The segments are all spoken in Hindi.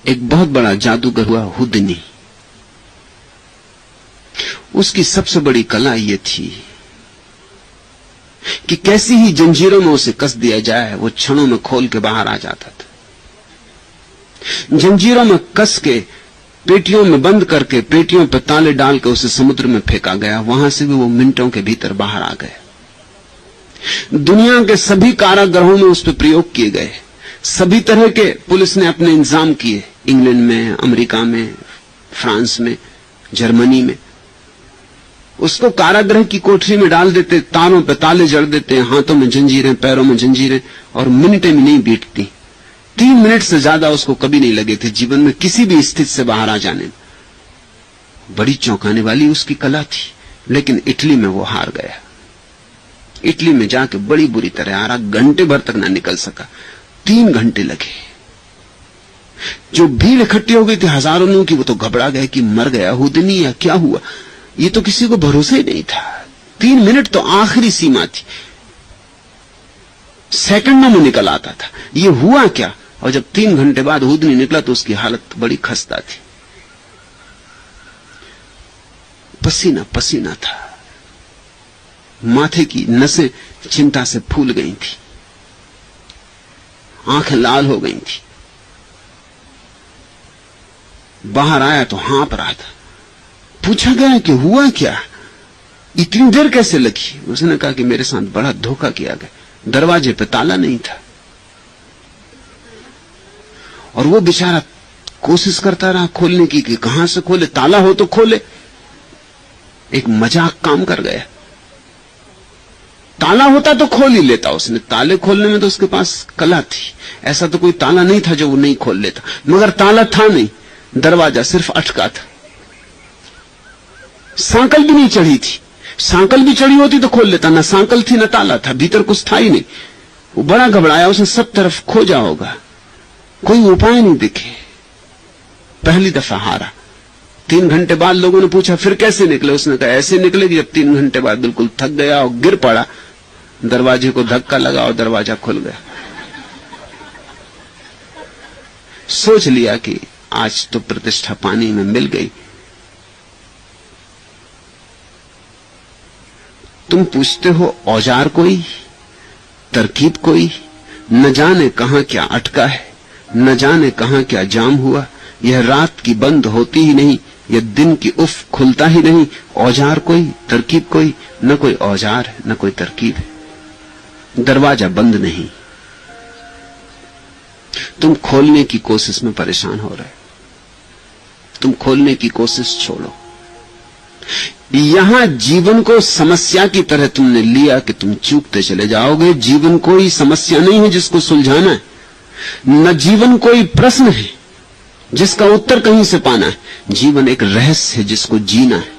एक बहुत बड़ा जादूगर हुआ हुदनी। उसकी सबसे बड़ी कला यह थी कि कैसी ही जंजीरों में उसे कस दिया जाए वो क्षणों में खोल के बाहर आ जाता था। जंजीरों में कस के, पेटियों में बंद करके, पेटियों पर ताले डाल के उसे समुद्र में फेंका गया। वहां से भी वो मिनटों के भीतर बाहर आ गया। दुनिया के सभी कारागृहों में उस पर प्रयोग किए गए। सभी तरह के पुलिस ने अपने इंतजाम किए, इंग्लैंड में, अमेरिका में, फ्रांस में, जर्मनी में। उसको कारागृह की कोठरी में डाल देते, तारों पे ताले जड़ देते, हाथों में जंजीरें, पैरों में जंजीरें, और मिनटें में नहीं बीतती। 3 मिनट से ज्यादा उसको कभी नहीं लगे थे जीवन में किसी भी स्थिति से बाहर आ जाने में। बड़ी चौंकाने वाली उसकी कला थी। लेकिन इटली में वो हार गया। इटली में जाके बड़ी बुरी तरह हारा, घंटे भर तक ना निकल सका। 3 घंटे लगे। जो भीड़ इकट्ठी हो गई थी हजारों लोगों की, वो तो घबरा गए कि मर गया हुदनी या क्या हुआ। ये तो किसी को भरोसा ही नहीं था। 3 मिनट तो आखिरी सीमा थी, सेकंडों में निकल आता था। ये हुआ क्या? और जब 3 घंटे बाद हुदनी निकला तो उसकी हालत बड़ी खस्ता थी। पसीना पसीना था, माथे की नसें चिंता से फूल गई थी, आंखें लाल हो गई थी। बाहर आया तो हाँप रहा था। पूछा गया कि हुआ क्या, इतनी देर कैसे लगी? उसने कहा कि मेरे साथ बड़ा धोखा किया गया, दरवाजे पे ताला नहीं था। और वो बेचारा कोशिश करता रहा खोलने की कि कहां से खोले, ताला हो तो खोले। एक मजाक काम कर गया। ताला होता तो खोल ही लेता उसने। ताले खोलने में तो उसके पास कला थी। ऐसा तो कोई ताला नहीं था जो वो नहीं खोल लेता। मगर ताला था नहीं, दरवाजा सिर्फ अटका था। सांकल भी नहीं चढ़ी थी। सांकल भी चढ़ी होती तो खोल लेता। ना सांकल थी ना ताला था, भीतर कुछ था ही नहीं। वो बड़ा घबराया, उसने सब तरफ खोजा होगा, कोई उपाय नहीं दिखे। पहली दफा हारा। 3 घंटे बाद लोगों ने पूछा फिर कैसे निकले? उसने कहा ऐसे निकले कि जब 3 घंटे बाद बिल्कुल थक गया और गिर पड़ा, दरवाजे को धक्का लगा और दरवाजा खुल गया। सोच लिया कि आज तो प्रतिष्ठा पानी में मिल गई। तुम पूछते हो औजार कोई, तरकीब कोई, न जाने कहां क्या अटका है, न जाने कहां क्या जाम हुआ। यह रात की बंद होती ही नहीं, यह दिन की उफ खुलता ही नहीं। औजार कोई, तरकीब कोई, न कोई औजार है न कोई तरकीब है। दरवाजा बंद नहीं। तुम खोलने की कोशिश में परेशान हो रहे, तुम खोलने की कोशिश छोड़ो। यहां जीवन को समस्या की तरह तुमने लिया कि तुम चूकते चले जाओगे। जीवन कोई समस्या नहीं है जिसको सुलझाना है, न जीवन कोई प्रश्न है जिसका उत्तर कहीं से पाना है। जीवन एक रहस्य है जिसको जीना है।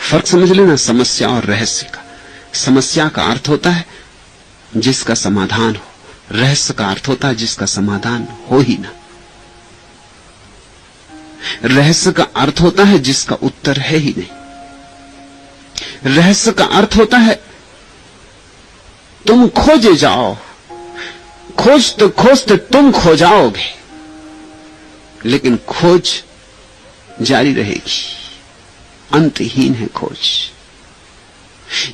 फर्क समझ लेना समस्या और रहस्य का। समस्या का अर्थ होता है जिसका समाधान हो, रहस्य का अर्थ होता है जिसका समाधान हो ही ना। रहस्य का अर्थ होता है जिसका उत्तर है ही नहीं। रहस्य का अर्थ होता है तुम खोजे जाओ, खोजते खोजते तुम खो जाओगे, लेकिन खोज जारी रहेगी, अंतहीन है खोज।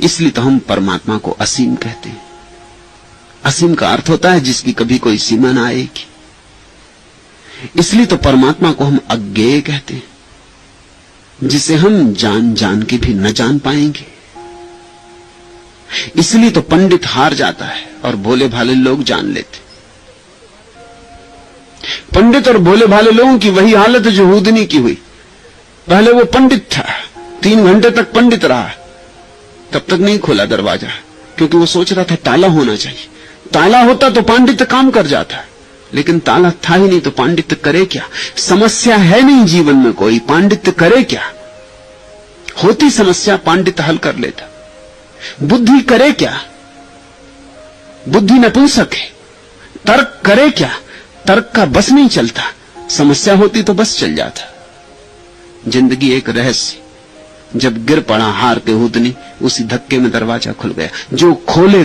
इसलिए तो हम परमात्मा को असीम कहते हैं। असीम का अर्थ होता है जिसकी कभी कोई सीमा ना आएगी। इसलिए तो परमात्मा को हम अज्ञेय कहते हैं, जिसे हम जान जान के भी न जान पाएंगे। इसलिए तो पंडित हार जाता है और भोले भाले लोग जान लेते। पंडित और भोले भाले लोगों की वही हालत है जो हुदनी की हुई। पहले वो पंडित था, 3 घंटे तक पंडित रहा, तब तक नहीं खोला दरवाजा, क्योंकि वो सोच रहा था ताला होना चाहिए। ताला होता तो पांडित्य काम कर जाता, लेकिन ताला था ही नहीं, तो पांडित्य करे क्या? समस्या है नहीं जीवन में कोई, पांडित्य करे क्या? होती समस्या पांडित्य हल कर लेता। बुद्धि करे क्या? बुद्धि नपुंसक है। तर्क करे क्या? तर्क का बस नहीं चलता। समस्या होती तो बस चल जाता। जिंदगी एक रहस्य। जब गिर पड़ा हार के हुदनी, उसी धक्के में दरवाजा खुल गया। जो खोले